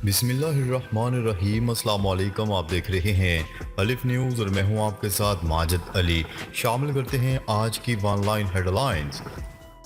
بسم اللہ الرحمن الرحیم۔ السلام علیکم، آپ دیکھ رہے ہیں الف نیوز اور میں ہوں آپ کے ساتھ ماجد علی۔ شامل کرتے ہیں آج کی ون لائن ہیڈ لائنز۔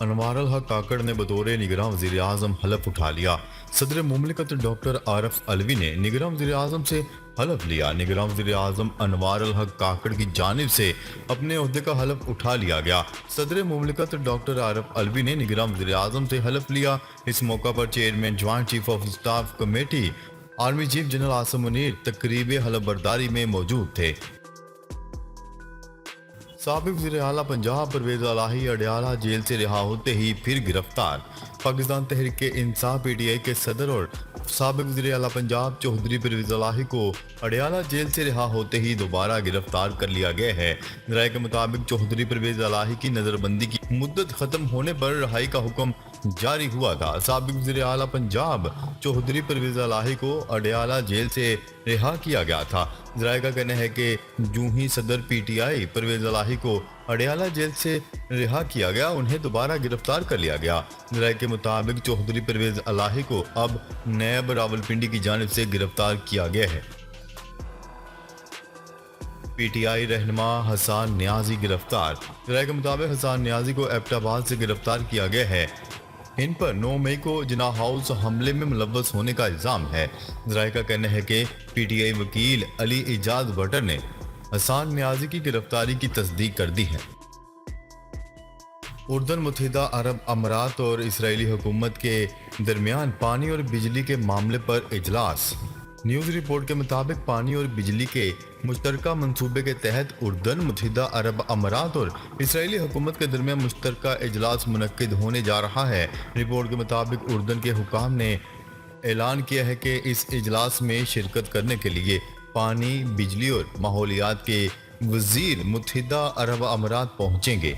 انوار الحق کاکڑ نے بطور نگراں وزیر اعظم حلف اٹھا لیا۔ صدر مملکت ڈاکٹر عارف علوی نے نگراں وزیر اعظم سے حلف لیا۔ نگراں وزیر اعظم انوار الحق کاکڑ کی جانب سے اپنے عہدے کا حلف اٹھا لیا گیا۔ صدر مملکت ڈاکٹر عارف علوی نے نگراں وزیر اعظم سے حلف لیا۔ اس موقع پر chairman joint chief of staff committee army chief general Asim Munir تقریب حلف برداری میں موجود تھے۔ سابق وزیر اعلیٰ پنجاب پرویز الہی اڈیالہ جیل سے رہا ہوتے ہی پھر گرفتار۔ Pakistan Tehreek Insaf P T I کے صدر اور سابق وزیر اعلیٰ پنجاب چودھری پرویز الہی کو اڈیالہ جیل سے رہا ہوتے ہی دوبارہ گرفتار کر لیا گیا ہے۔ ذرائع کے مطابق چودھری پرویز الہی کی نظر بندی کی مدت ختم ہونے پر رہائی کا حکم جاری ہوا تھا۔ سابق وزیر اعلیٰ پنجاب چودھری پرویز الہی کو اڈیالہ جیل سے رہا کیا گیا تھا۔ ذرائع کا کہنا ہے کہ یوں ہی صدر پی ٹی آئی پرویز الہی کو اڈیالہ جیل سے رہا کیا گیا، انہیں دوبارہ گرفتار کر لیا گیا۔ ذرائع کے مطابق چودھری پرویز الہی کو اب نیب راولپنڈی کی جانب سے گرفتار کیا گیا ہے۔ پی ٹی آئی رہنما حسان نیازی گرفتار۔ ذرائع کے مطابق حسان نیازی کو ایبٹ آباد سے گرفتار کیا گیا ہے۔ ان پر 9 مئی کو جناح ہاؤس حملے میں ملوث ہونے کا الزام ہے۔ ذرائع کا کہنا ہے کہ پی ٹی آئی وکیل علی اعجاز بٹر نے حسان نیازی کی گرفتاری کی تصدیق کر دی ہے۔ اردن متحدہ عرب امارات اور اسرائیلی حکومت کے درمیان پانی اور بجلی کے معاملے پر اجلاس۔ نیوز رپورٹ کے مطابق پانی اور بجلی کے مشترکہ منصوبے کے تحت اردن متحدہ عرب امارات اور اسرائیلی حکومت کے درمیان مشترکہ اجلاس منعقد ہونے جا رہا ہے۔ رپورٹ کے مطابق اردن کے حکام نے اعلان کیا ہے کہ اس اجلاس میں شرکت کرنے کے لیے پانی، بجلی اور ماحولیات کے وزیر متحدہ عرب امارات پہنچیں گے۔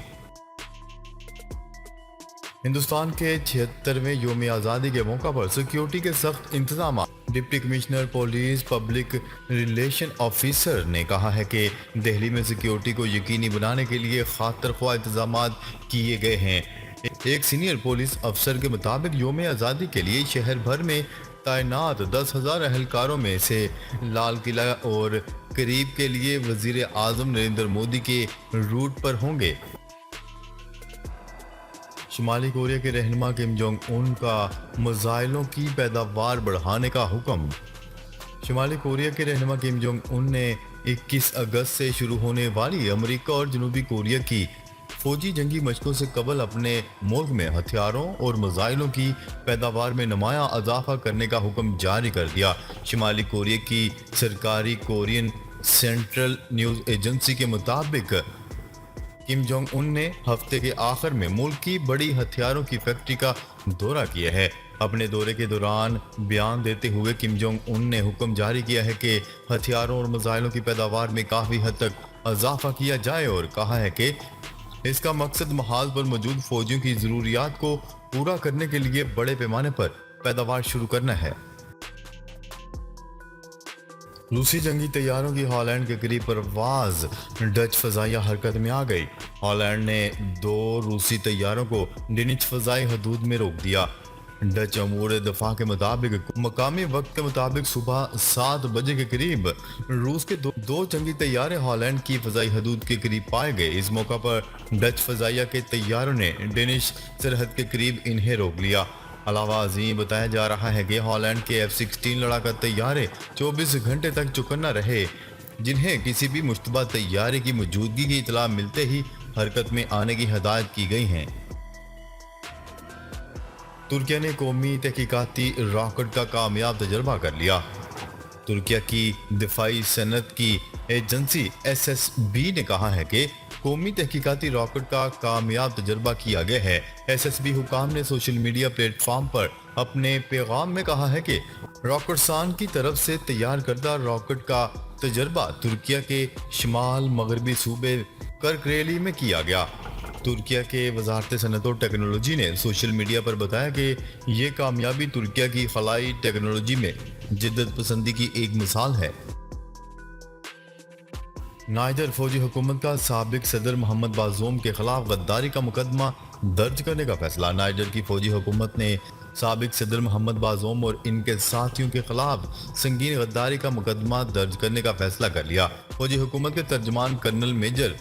ہندوستان کے 76ویں یوم آزادی کے موقع پر سیکیورٹی کے سخت انتظامات۔ Deputy commissioner police public relation officer نے کہا ہے کہ دہلی میں سیکیورٹی کو یقینی بنانے کے لیے خاطر خواہ انتظامات کیے گئے ہیں۔ ایک سینئر پولیس افسر کے مطابق یوم آزادی کے لیے شہر بھر میں تعینات 10,000 اہلکاروں میں سے لال قلعہ اور قریب کے لیے وزیر اعظم نریندر مودی کے روٹ پر ہوں گے۔ شمالی کوریا کے رہنما کم جونگ ان کا میزائلوں کی پیداوار بڑھانے کا حکم۔ شمالی کوریا کے رہنما کم جونگ ان نے 21 اگست سے شروع ہونے والی امریکہ اور جنوبی کوریا کی فوجی جنگی مشقوں سے قبل اپنے ملک میں ہتھیاروں اور میزائلوں کی پیداوار میں نمایاں اضافہ کرنے کا حکم جاری کر دیا۔ شمالی کوریا کی سرکاری کورین سینٹرل نیوز ایجنسی کے مطابق کم جونگ ان نے ہفتے کے آخر میں ملک کی بڑی ہتھیاروں کی فیکٹری کا دورہ کیا ہے۔ اپنے دورے کے دوران بیان دیتے ہوئے کم جونگ ان نے حکم جاری کیا ہے کہ ہتھیاروں اور میزائلوں کی پیداوار میں کافی حد تک اضافہ کیا جائے اور کہا ہے کہ اس کا مقصد محاذ پر موجود فوجیوں کی ضروریات کو پورا کرنے کے لیے بڑے پیمانے پر پیداوار شروع کرنا ہے۔ روسی جنگی طیاروں کی ہالینڈ کے قریب پرواز، ڈچ فضائیہ حرکت میں آ گئی۔ ہالینڈ نے 2 روسی طیاروں کو ڈینش فضائی حدود میں روک دیا۔ ڈچ امور دفاع کے مطابق مقامی وقت کے مطابق صبح 7 بجے کے قریب روس کے 2 جنگی طیارے ہالینڈ کی فضائی حدود کے قریب پائے گئے۔ اس موقع پر ڈچ فضائیہ کے طیاروں نے ڈینش سرحد کے قریب انہیں روک لیا۔ علاوہ ازیں بتایا جا رہا ہے کہ ہالینڈ کے F-16 لڑاکا طیارے 24 گھنٹے تک چوکنا رہے، جنہیں کسی بھی مشتبہ طیارے کی موجودگی کی اطلاع ملتے ہی حرکت میں آنے کی ہدایت کی گئی ہیں۔ ترکیہ نے قومی تحقیقاتی راکٹ کا کامیاب تجربہ کر لیا۔ ترکیہ کی دفاعی صنعت کی ایجنسی SSB نے کہا ہے کہ قومی تحقیقاتی راکٹ کا کامیاب تجربہ کیا گیا ہے۔ SSB حکام نے سوشل میڈیا پلیٹ فارم پر اپنے پیغام میں کہا ہے کہ راکٹسان کی طرف سے تیار کردہ راکٹ کا تجربہ ترکیہ کے شمال مغربی صوبے کرکریلی میں کیا گیا۔ ترکیہ کے وزارت صنعت و ٹیکنالوجی نے سوشل میڈیا پر بتایا کہ یہ کامیابی ترکیہ کی خلائی ٹیکنالوجی میں جدت پسندی کی ایک مثال ہے۔ نائجر فوجی حکومت کا سابق صدر محمد بازوم کے خلاف غداری کا مقدمہ दर्ज करने का फैसला। नाइजर की फौजी हुकूमत ने साबिक सदर मोहम्मद बाज़ूम और इनके साथियों के खिलाफ संगीन गद्दारी का मुकदमा दर्ज करने का फैसला कर लिया। फौजी हुकूमत के तर्जमान कर्नल मेजर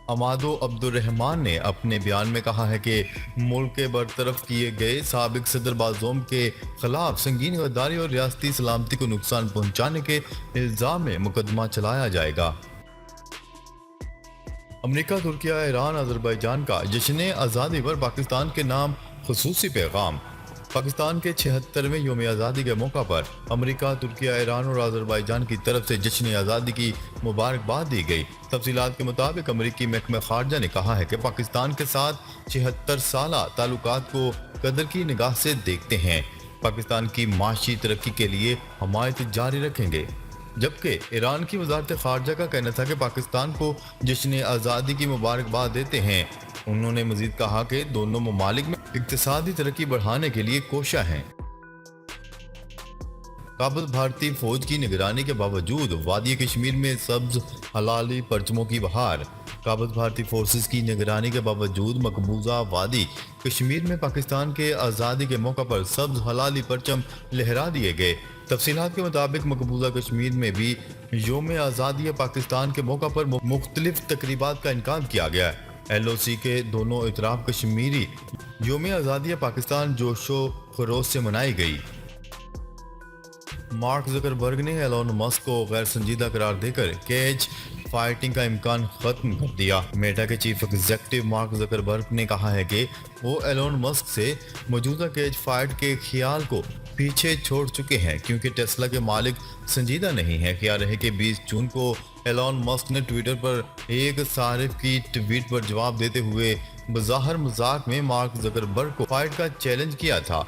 अमादो अब्दुर्रहमान ने अपने बयान में कहा है कि मुल्क के बरतरफ किए गए साबिक सदर बाज़ूम के खिलाफ संगीन गद्दारी और रियासती सलामती को नुकसान पहुंचाने के इल्जाम में मुकदमा चलाया जाएगा। अमेरिका, तुर्किया, ईरान, अजरबैजान का जश्न आज़ादी पर पाकिस्तान के नाम खुसूसी पैगाम। पाकिस्तान के 76वें यौम आज़ादी के मौका पर अमेरिका, तुर्किया, ईरान और अजरबैजान की तरफ से जश्न आज़ादी की मुबारकबाद दी गई। तफसीलात के मुताबिक अमेरिकी महकमा खारजा ने कहा है कि पाकिस्तान के साथ 76 साला ताल्लुकात को कदर की निगाह से देखते हैं, पाकिस्तान की माशी तरक्की के लिए हमायत जारी रखेंगे। जबकि ईरान की वजारत खारजा का कहना था कि पाकिस्तान को जश्न आज़ादी की मुबारकबाद देते हैं। उन्होंने मजीद कहा कि दोनों ममालिक में इक्तिसादी तरक्की बढ़ाने के लिए कोशिश हैं। काबुल भारतीय फौज की निगरानी के बावजूद वादी कश्मीर में सब्ज हलाली परचमों की बहार। काबुल भारतीय फोर्सेस की निगरानी के बावजूद मकबूजा वादी कश्मीर में पाकिस्तान के आज़ादी के मौका पर सब्ज हलाली परचम लहरा दिए गए। तफसीलात के मुताबिक मकबूजा कश्मीर में भी यौम आज़ादी पाकिस्तान के मौका पर मुख्तलिफ तकरीबात का इनकाद किया गया। LOC के दोनों इतराफ कश्मीरी यौम आज़ादी पाकिस्तान जोशो खरोश से मनाई गई। मार्क ज़करबर्ग ने एलोन मस्क को गैर संजीदा करार देकर केज फाइटिंग का इम्कान खत्म कर दिया। मेटा के चीफ एग्जीक्यूटिव मार्क ज़करबर्ग ने कहा है कि वो एलोन मस्क से मौजूदा केज फाइट के ख्याल को पीछे छोड़ चुके हैं, क्योंकि टेस्ला के मालिक संजीदा नहीं है। ख्याल रहे कि 20 जून को एलोन मस्क ने ट्विटर पर एक सारिफ की ट्वीट पर जवाब देते हुए बज़ाहिर मजाक में मार्क ज़करबर्ग को फाइट का चैलेंज किया था।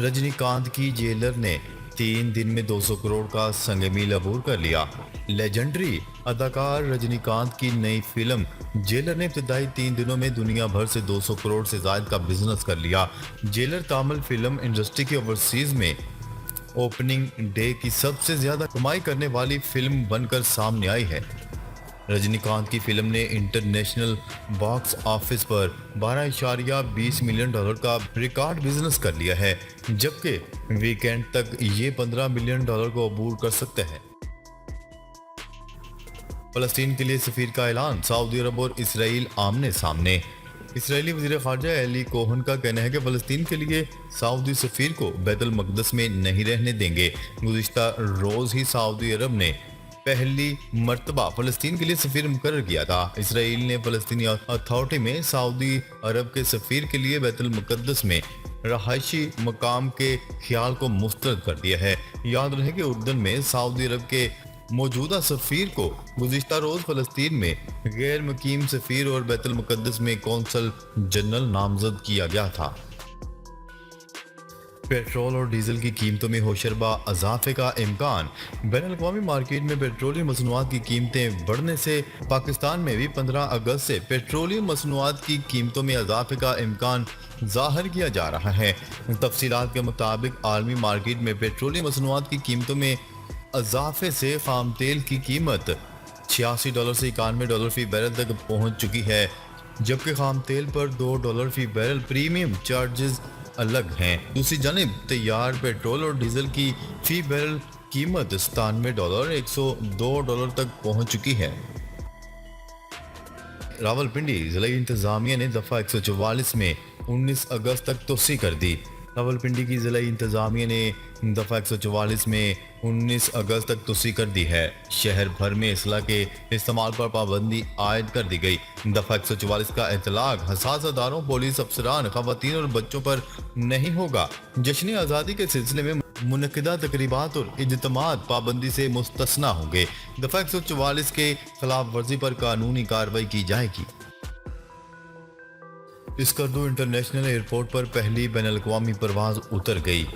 रजनीकांत की जेलर ने 3 दिन में 200 करोड़ का संग-मील अबूर कर लिया। लेजेंडरी अदाकार रजनीकांत की नई फिल्म जेलर ने इब्तदाई 3 दिनों में दुनिया भर से 200 करोड़ से ज्यादा का बिजनेस कर लिया। जेलर तामिल फिल्म इंडस्ट्री के ओवरसीज में ओपनिंग डे की सबसे ज्यादा कमाई करने वाली फिल्म बनकर सामने आई है। रजनीकांत की फिल्म ने इंटरनेशनल बॉक्स ऑफिस पर 12.20 मिलियन डॉलर का रिकॉर्ड बिजनेस कर लिया है, जबकि वीकेंड तक ये 15 मिलियन डॉलर को अबूर कर सकते हैं। फलस्तीन के लिए सफीर का ऐलान। सऊदी अरब और इसराइल आमने सामने। इसराइली वज़ीर ख़ारजा एली कोहन का कहना है कि फलस्तीन के लिए सऊदी सफीर को बैतुल मक़दस में नहीं रहने देंगे। गुज़िश्ता रोज़ ही सऊदी अरब ने पहली मर्तबा फलस्तीन के लिए सफीर मुकर्रर किया था। इसराइल ने फलस्तीनी अथॉरिटी में सऊदी अरब के सफीर के लिए बैतुल मुक़द्दस में रहायशी मकाम के ख्याल को मुस्तरद कर दिया है। याद रहे कि उर्दन में सऊदी अरब के मौजूदा सफीर को गुज़िश्ता रोज फलस्तीन में गैर मुकीम सफीर और बैतुल मुक़द्दस में कौंसल जनरल नामजद किया गया था। पेट्रोल और डीजल की कीमतों में होशरबा इजाफे का इम्कान। बैनुल-अक़वामी मार्केट में पेट्रोलियम मसनूआत की कीमतें बढ़ने से पाकिस्तान में भी 15 अगस्त से पेट्रोलियम मसनूआत की कीमतों में इजाफे का इम्कान जाहिर किया जा रहा है। तफसीलात के मुताबिक आलमी मार्केट में पेट्रोलियम मसनूआत की कीमतों में इजाफे से खाम तेल की कीमत $86 से $91 फी बैरल तक पहुँच चुकी है, जबकि खाम तेल पर $2 फी बैरल प्रीमियम चार्जेस अलग हैं। दूसरी जानिब तैयार पेट्रोल और डीजल की फी बैरल कीमत $97 $102 तक पहुंच चुकी है। रावलपिंडी ज़िला इंतजामिया ने दफ़ा 144 में 19 अगस्त तक तोसी कर दी। रावलपिंडी की ज़िला इंतजामिया ने दफ़ा 144 में 19 अगस्त तक तोसी कर दी है। शहर भर में इसला के इस्तेमाल पर पाबंदी आयद कर दी गई। दफ़ा 144 का इतलाक हसास अदारों, पुलिस अफसरान, खवातीन और बच्चों पर नहीं होगा। जश्न आज़ादी के सिलसिले में मुनक़िदा तकरीबात और इज्तिमात पाबंदी से मुस्तस्ना होंगे। दफ़ा 144 के खिलाफ वर्जी पर कानूनी कार्रवाई की जाएगी। स्कर्दू इंटरनेशनल एयरपोर्ट पर पहली बैनुल-अक़वामी परवाज़ उतर गई।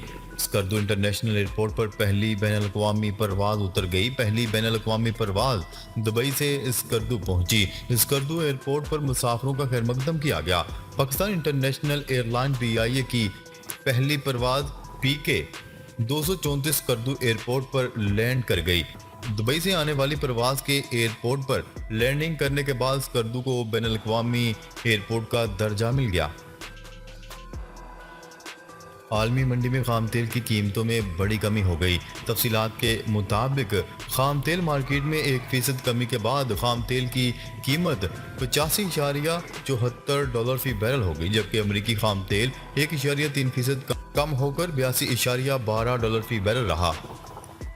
स्कर्दू इंटरनेशनल एयरपोर्ट पर पहली बैनुल-अक़वामी परवाज़ उतर गई। पहली बैनुल-अक़वामी परवाज़ दुबई से स्कर्दू पहुंची। स्कर्दू एयरपोर्ट पर मुसाफिरों का खैरमकदम किया गया। पाकिस्तान इंटरनेशनल एयरलाइन PIA की पहली परवाज़ PK 234 स्कर्दू एयरपोर्ट पर लैंड कर गई। दुबई से आने वाली प्रवास के एयरपोर्ट पर लैंडिंग करने के बाद स्कर्दू को बैन अल-अक़वामी एयरपोर्ट का दर्जा मिल गया। आलमी मंडी में खाम तेल की कीमतों में बड़ी कमी हो गई। तफसीलात के मुताबिक खाम तेल मार्केट में 1% कमी के बाद खाम तेल की कीमत $85.74 फी बैरल हो गई, जबकि अमरीकी खाम तेल 1.3% कम होकर $82.12 फी बैरल रहा।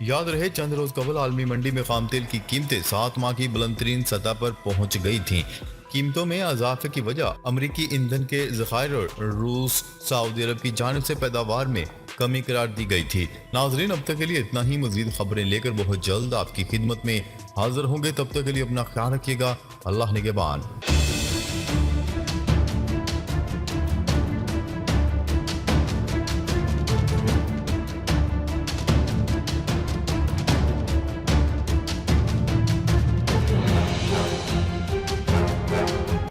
याद रहे चंद रोज कबल आलमी मंडी में खाम तेल की कीमतें 7 माह की बुलंद तरीन सतह पर पहुंच गई थीं। कीमतों में इजाफे की वजह अमरीकी ईंधन के ज़खायर और रूस सऊदी अरब की जानिब से पैदावार में कमी करार दी गई थी। नाजरीन, अब तक के लिए इतना ही। मजीद खबरें लेकर बहुत जल्द आपकी खिदमत में हाजिर होंगे। तब तक के लिए अपना ख्याल रखिएगा। अल्लाह निगहबान।